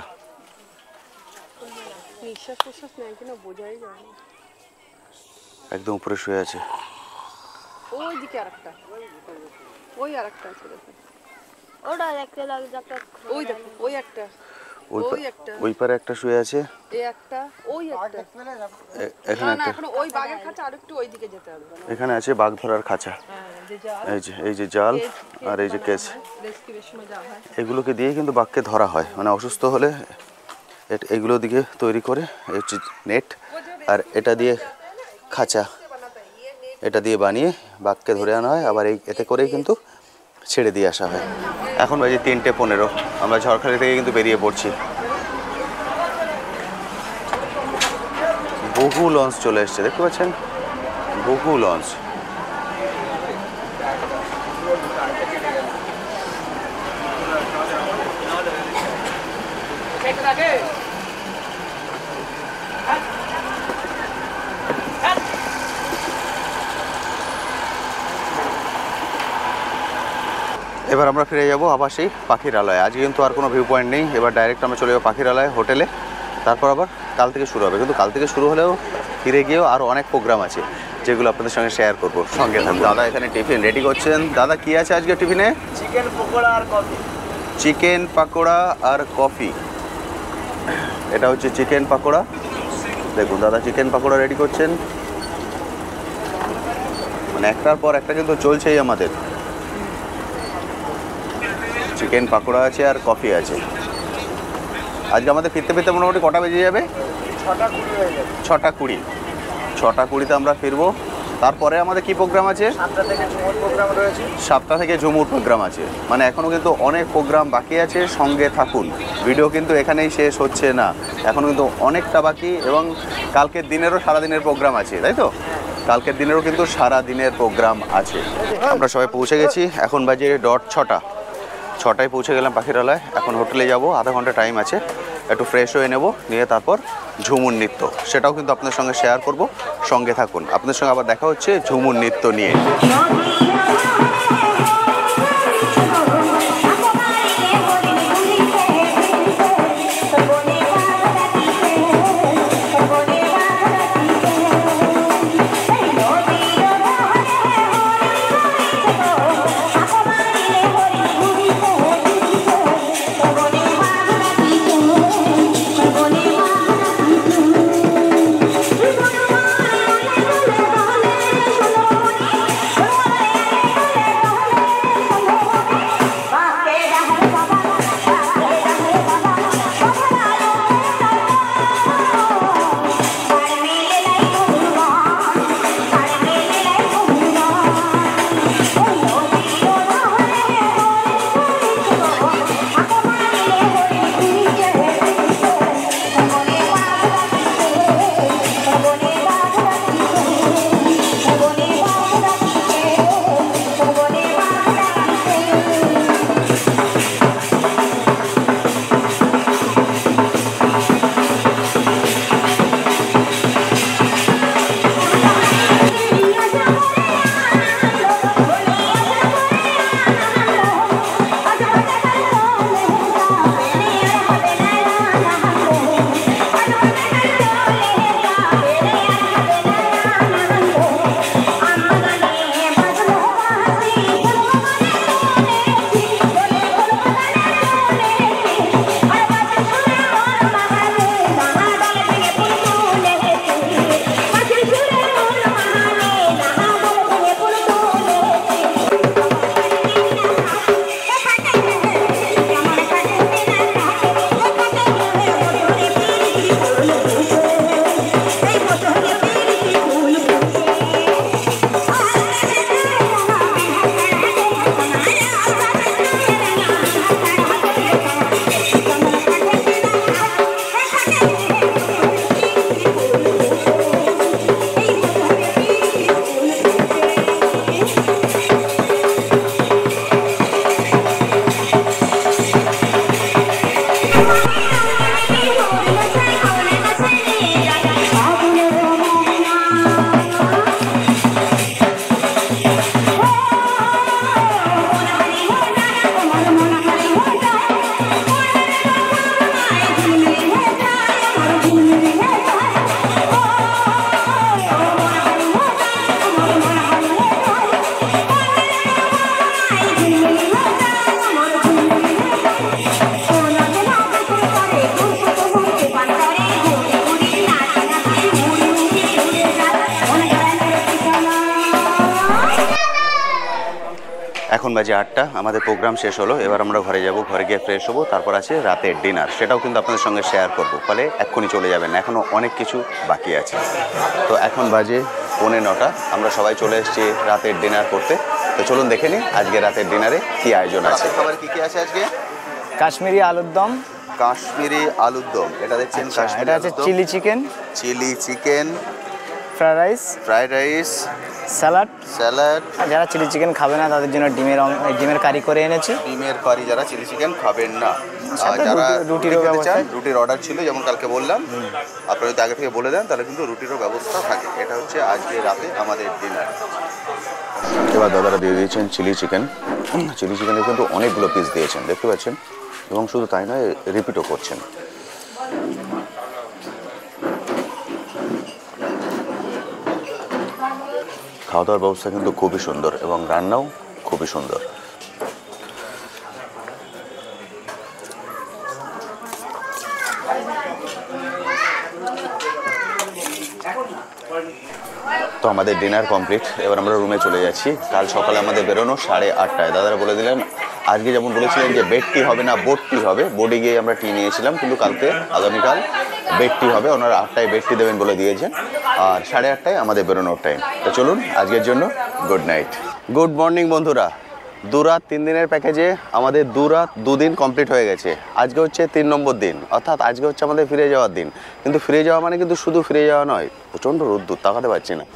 একদম উপরে শুয়ে আছে। ওই দিকে আরেকটা, ওই আরেকটা আছে দেখুন, ওটা দেখতে লাগছে। ওই দেখো, ওই একটা, ওই পারে একটা শুয়ে আছে, এই একটা, ওই একটা। এখানে না, একটা, এখন ওই বাঘের খাঁচা আরেকটু ওই দিকে যেতে হবে। এখানে আছে বাঘ ধরার খাঁচা। এই যে জাল আর এই যে কেস, রেস্কিউর সময় যা হয় এগুলোকে দিয়ে কিন্তু বাঘকে ধরা হয়। মানে অসুস্থ হলে এগুলো দিকে তৈরি করে, এই হচ্ছে নেট, আর এটা দিয়ে খাঁচা, এটা দিয়ে বানিয়ে বাঘকে ধরে আনা হয়। আবার এতে করেই কিন্তু ছেড়ে দিয়ে আসা হয়। এখন বাজে 3:15, আমরা ঝড়খালি থেকে কিন্তু বেরিয়ে পড়ছি। বহু লঞ্চ চলে এসছে, দেখতে পাচ্ছেন বহু লঞ্চ। এবার আমরা ফিরে যাব আবার সেই পাখিরালয়ে। আজকে কিন্তু আর কোনো ভিউ পয়েন্ট নেই, এবার ডাইরেক্ট আমরা চলে যাবো পাখিরালয় হোটেলে, তারপর আবার কাল থেকে শুরু হবে। কিন্তু কাল থেকে শুরু হলেও ফিরে গিয়েও আরও অনেক প্রোগ্রাম আছে যেগুলো আপনাদের সঙ্গে শেয়ার করবো। সঙ্গে থাকুন। দাদা এখানে টিফিন রেডি করছেন। দাদা কি আছে আজকে টিফিনে? চিকেন পকোড়া আর কফি। চিকেন পাকোড়া আর কফি। এটা হচ্ছে চিকেন পাকোড়া। দেখুন দাদা চিকেন পাকোড়া রেডি করছেন, মানে একটার পর একটা কিন্তু চলছেই আমাদের। চিকেন পাকোড়া আছে আর কফি আছে। আজকে আমাদের ফিরতে ফিরতে মোটামুটি কটা বেজে যাবে? 6:20 হয়ে যাবে। 6:20। 6:20-তে আমরা ফিরবো। তারপরে আমাদের কি প্রোগ্রাম আছে? 7টা থেকে ঝুমুর প্রোগ্রাম রয়েছে। 7টা থেকে ঝুমুর প্রোগ্রাম আছে, মানে এখনও কিন্তু অনেক প্রোগ্রাম বাকি আছে। সঙ্গে থাকুন, ভিডিও কিন্তু এখানেই শেষ হচ্ছে না, এখনও কিন্তু অনেকটা বাকি। এবং কালকের দিনেরও সারাদিনের প্রোগ্রাম আছে, তাই তো? কালকের দিনেরও কিন্তু সারা দিনের প্রোগ্রাম আছে। আমরা সবাই পৌঁছে গেছি, এখন বাজে ডট 6টা। 6টায় পৌঁছে গেলাম পাখিরালয়। এখন হোটেলে যাব, আধা ঘন্টা টাইম আছে, একটু ফ্রেশ হয়ে নেব, নিয়ে তারপর ঝুমুর নৃত্য, সেটাও কিন্তু আপনাদের সঙ্গে শেয়ার করব। সঙ্গে থাকুন, আপনাদের সঙ্গে আবার দেখা হচ্ছে ঝুমুর নৃত্য নিয়ে। এখন বাজে 8টা, আমাদের প্রোগ্রাম শেষ হলো। এবার আমরা ঘরে যাব, ঘরে গিয়ে ফ্রেশ হবো, তারপর আছে রাতের ডিনার, সেটাও কিন্তু আপনাদের সঙ্গে শেয়ার করবো। ফলে এক্ষুনি চলে যাবেন, এখনও অনেক কিছু বাকি আছে। তো এখন বাজে 8:45, আমরা সবাই চলে এসেছি রাতের ডিনার করতে। তো চলুন দেখে নিই আজকে রাতের ডিনারে কি আয়োজন আছে। খাবার কি কি আছে আজকে? কাশ্মীরি আলুর দম, কাশ্মীরি আলুর দম, এটা দেখছেন কাশ্মীরি এটা আছে আলুর দম, chilli chicken, fried rice, fried rice, salad. Salad. আর যারা চিলি চিকেন খাবে না তাদের জন্য ডিমের কারি করে এনেছি। ডিমের কারি যারা চিলি চিকেন খাবেন না, সাথে যারা রুটিরও খেতে ব্যবস্থা। চান, রুটির অর্ডার ছিল যেমন কালকে বললাম, আপনারা যদি আগে থেকে বলে দেন তাহলে কিন্তু রুটিরও ব্যবস্থা থাকে। এটা হচ্ছে আজকে রাতে আমাদের ডিনার। এবার দাদারা দিয়ে দিয়েছেন চিলি চিকেন। চিলি চিকেনে কিন্তু অনেকগুলো পিস দিয়েছেন দেখতে পাচ্ছেন, এবং শুধু তাই নয় রিপিটও করছেন। খাওয়া দাওয়ার ব্যবস্থা কিন্তু খুবই সুন্দর এবং রান্নাও খুবই সুন্দর। তো আমাদের ডিনার কমপ্লিট, এবার আমরা রুমে চলে যাচ্ছি। কাল সকালে আমাদের বেরোনো 8:30টায়। দাদারা বলে দিলেন আজকে যেমন বলেছিলেন যে বেড টি হবে না বোট টি হবে, বোর্ডে গিয়ে আমরা টি নিয়েছিলাম, কিন্তু কালকে আগামীকাল বেড টি হবে। ওনারা 8টায় বেড টি দেবেন বলে দিয়েছেন, আর 8:30টায় আমাদের বেরোনোর টাইম। তো চলুন আজকের জন্য গুড নাইট। গুড মর্নিং বন্ধুরা। 2 রাত 3 দিনের প্যাকেজে আমাদের 2 রাত 2 দিন কমপ্লিট হয়ে গেছে। আজকে হচ্ছে 3 নম্বর দিন, অর্থাৎ আজকে হচ্ছে আমাদের ফিরে যাওয়ার দিন। কিন্তু ফিরে যাওয়া মানে কিন্তু শুধু ফিরে যাওয়া নয়, প্রচণ্ড রোদ্দুর, তাকাতে পারছি না।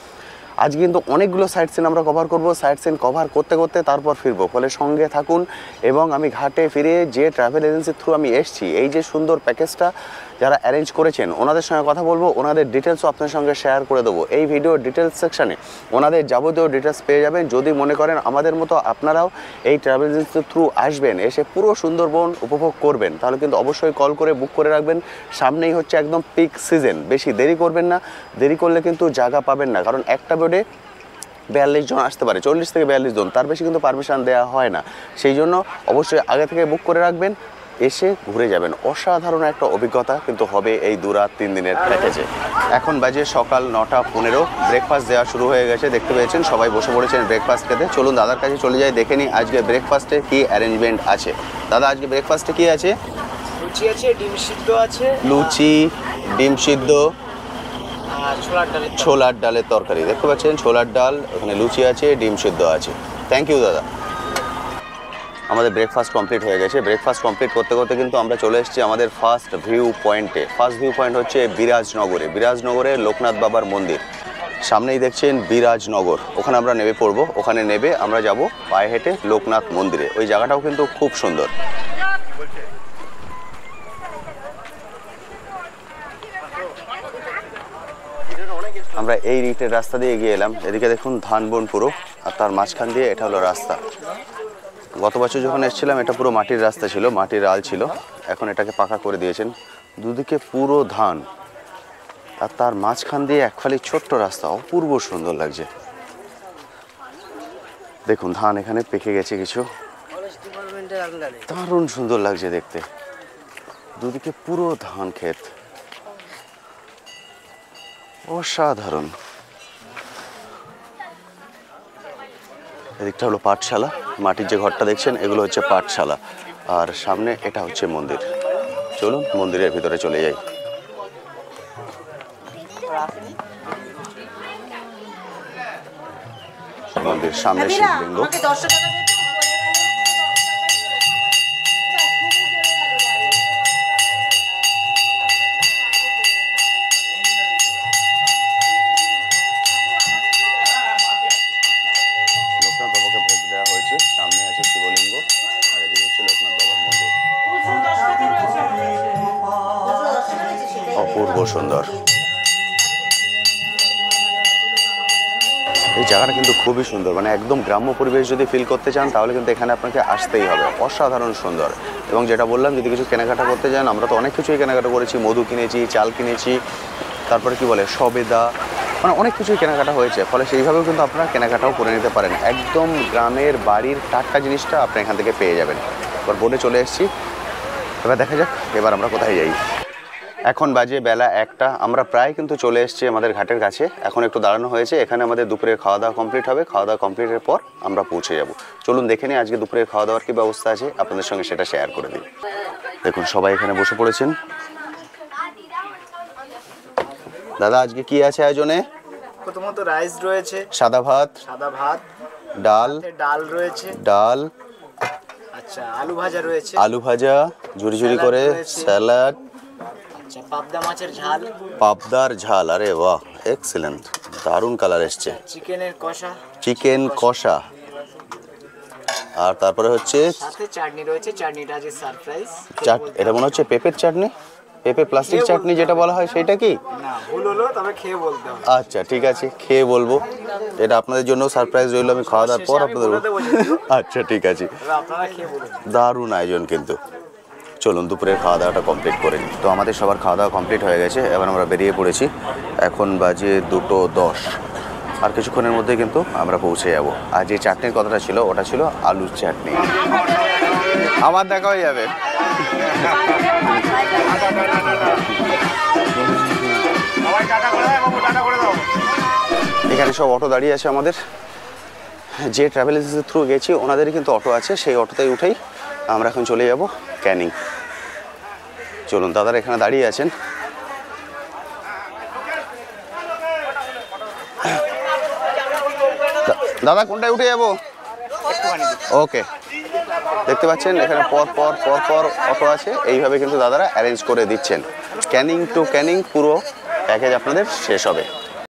আজকে কিন্তু অনেকগুলো সাইট সিন আমরা কভার করব। সাইট সিন কভার করতে করতে তারপর ফিরবো, ফলে সঙ্গে থাকুন। এবং আমি ঘাটে ফিরে যে ট্রাভেল এজেন্সির থ্রু আমি এসেছি, এই যে সুন্দর প্যাকেজটা যারা অ্যারেঞ্জ করেছেন ওনাদের সঙ্গে কথা বলবো, ওনাদের ডিটেলসও আপনার সঙ্গে শেয়ার করে দেবো। এই ভিডিওর ডিটেলস সেকশানে ওনাদের যাবতীয় ডিটেলস পেয়ে যাবেন। যদি মনে করেন আমাদের মতো আপনারাও এই ট্রাভেল এজেন্সির থ্রু আসবেন, এসে পুরো সুন্দরবন উপভোগ করবেন, তাহলে কিন্তু অবশ্যই কল করে বুক করে রাখবেন। সামনেই হচ্ছে একদম পিক সিজন, বেশি দেরি করবেন না। দেরি করলে কিন্তু জায়গা পাবেন না, কারণ একটা বেডে 42 জন আসতে পারে, 40 থেকে 42 জন, তার বেশি কিন্তু পারমিশন দেওয়া হয় না। সেই জন্য অবশ্যই আগে থেকে বুক করে রাখবেন, এসে ঘুরে যাবেন। অসাধারণ একটা অভিজ্ঞতা কিন্তু হবে এই 2 রাত 3 দিনের প্যাকেজে। এখন বাজে সকাল 9:15, ব্রেকফাস্ট দেওয়া শুরু হয়ে গেছে, দেখতে পেয়েছেন সবাই বসে পড়েছেন ব্রেকফাস্ট খেতে। চলুন দাদার কাছে চলে যাই, দেখে নিই আজকে ব্রেকফাস্টে কী অ্যারেঞ্জমেন্ট আছে। দাদা আজকে ব্রেকফাস্টে কী আছে? লুচি আছে, ডিম সিদ্ধ আছে, লুচি, ডিম সিদ্ধ, আর ছোলার ডালের তরকারি। দেখতে পাচ্ছেন ছোলার ডাল, ওখানে লুচি আছে, ডিম সিদ্ধ আছে। থ্যাংক ইউ দাদা। আমাদের ব্রেকফাস্ট কমপ্লিট হয়ে গেছে। ব্রেকফাস্ট কমপ্লিট করতে করতে কিন্তু আমরা চলে এসেছি আমাদের ফার্স্ট ভিউ পয়েন্টে। ফার্স্ট ভিউ পয়েন্ট হচ্ছে বিরাজনগরে। বিরাজনগরে লোকনাথ বাবার মন্দির, সামনেই দেখছেন বিরাজনগর। ওখানে আমরা নেমে পড়বো, ওখানে নেবে আমরা যাব পায়ে হেঁটে লোকনাথ মন্দিরে। ওই জায়গাটাও কিন্তু খুব সুন্দর। আমরা এই রিটের রাস্তা দিয়ে এগিয়ে এলাম। এদিকে দেখুন ধানবন পুরো, আর তার মাঝখান দিয়ে এটা হলো রাস্তা। গত বছর যখন এসেছিলাম এটা পুরো মাটির রাস্তা ছিল, মাটির আল ছিল, এখন এটাকে পাকা করে দিয়েছেন। দুদিকে পুরো ধান, আর তার মাঝখান দিয়ে একখালি ছোট্ট রাস্তা, অপূর্ব সুন্দর লাগছে। দেখুন ধান এখানে পেকে গেছে কিছু, দারুণ সুন্দর লাগছে দেখতে। দুদিকে পুরো ধান ক্ষেত, অসাধারণ। এদিকটা হলো পাঠশালা, মাটির যে ঘরটা দেখছেন এগুলো হচ্ছে পাঠশালা, আর সামনে এটা হচ্ছে মন্দির। চলুন মন্দিরের ভিতরে চলে যাই। মন্দির সামনে শিবলিঙ্গ। সামনে আছে শিবলিঙ্গ, আর এদিকে হচ্ছে লোকনাথ বাবার মন্দির। অপূর্ব সুন্দর। এই জায়গাটা কিন্তু খুবই সুন্দর, মানে একদম গ্রাম্য পরিবেশ যদি ফিল করতে চান তাহলে কিন্তু এখানে আপনাকে আসতেই হবে। অসাধারণ সুন্দর। এবং যেটা বললাম, যদি কিছু কেনাকাটা করতে চান, আমরা তো অনেক কিছুই কেনাকাটা করেছি, মধু কিনেছি, চাল কিনেছি, তারপরে কি বলে সবেদা, মানে অনেক কিছুই কেনাকাটা হয়েছে। ফলে সেইভাবেও কিন্তু আপনারা কেনাকাটাও করে নিতে পারেন। একদম গ্রামের বাড়ির টাটকা জিনিসটা আপনি এখান থেকে পেয়ে যাবেন। এবার বোর্ডে চলে এসেছি, এবার দেখা যাক এবার আমরা কোথায় যাই। এখন বাজে বেলা 1টা, আমরা প্রায় কিন্তু চলে এসেছি আমাদের ঘাটের কাছে। এখন একটু দাঁড়ানো হয়েছে, এখানে আমাদের দুপুরে খাওয়া দাওয়া কমপ্লিট হবে। খাওয়া দাওয়া কমপ্লিটের পর আমরা পৌঁছে যাব। চলুন দেখে নিই আজকে দুপুরে খাওয়া দাওয়ার কী ব্যবস্থা আছে, আপনাদের সঙ্গে সেটা শেয়ার করে দিই। দেখুন সবাই এখানে বসে পড়েছেন। দাদা আজকে কি আছে আয়োজনে? প্রথমত রাইস রয়েছে, সাদা ভাত, সাদা ভাত, ডাল, ডাল রয়েছে, ডাল, আর আচ্ছা আলু ভাজা রয়েছে, আলু ভাজা ঝুরি ঝুরি স্যালাড করে, রয়েছে। স্যালাড, আচ্ছা পাবদা মাছের ঝাল, পাবদার ঝাল, আরে বাহ এক্সেলেন্ট, দারুণ কালার এসছে, চিকেনের কষা, চিকেন কষা, আর তারপরে হচ্ছে সাথে চাটনি রয়েছে, চাটনিটা আজকে সারপ্রাইজ। এটা মনে হচ্ছে পেঁপের চাটনি, পেঁপে প্লাস্টিক চাটনি যেটা বলা হয় সেটা কি? না ভুল হলো, তবে খেয়ে বলতে হবে। আচ্ছা ঠিক আছে, খেয়ে বলবো। এটা আপনাদের জন্য সারপ্রাইজ রইলো, আমি খাওয়া দাওয়ার পর শেষে আমি আপনাদের বলে দেবো যেহেতু। আচ্ছা ঠিক আছে, তবে আপনারা খেয়ে বলুন। দারুণ আয়োজন কিন্তু। চলুন দুপুরের খাওয়া দাওয়াটা কমপ্লিট করে নিই। তো আমাদের সবার খাওয়া দাওয়া কমপ্লিট হয়ে গেছে, এবার আমরা বেরিয়ে পড়েছি। এখন বাজে 2:10, আর কিছুক্ষণের মধ্যে কিন্তু আমরা পৌঁছে যাব। আর যে চাটনির কথাটা ছিল ওটা ছিল আলুর চাটনি। আমার দেখা হয়ে যাবে। এখানে সব অটো দাঁড়িয়ে আছে আমাদের। যে ট্রাভেল এজেন্সির থ্রু গেছি ওনাদেরই কিন্তু অটো আছে, সেই অটোতেই উঠেই আমরা এখন চলে যাব ক্যানিং। চলুন, দাদারা এখানে দাঁড়িয়ে আছেন। দাদা কোনটায় উঠে যাবো? ওকে, দেখতে পাচ্ছেন এখানে পর পর পর পর অটো আছে, এইভাবে কিন্তু দাদারা অ্যারেঞ্জ করে দিচ্ছেন। ক্যানিং টু ক্যানিং পুরো প্যাকেজ আপনাদের শেষ হবে।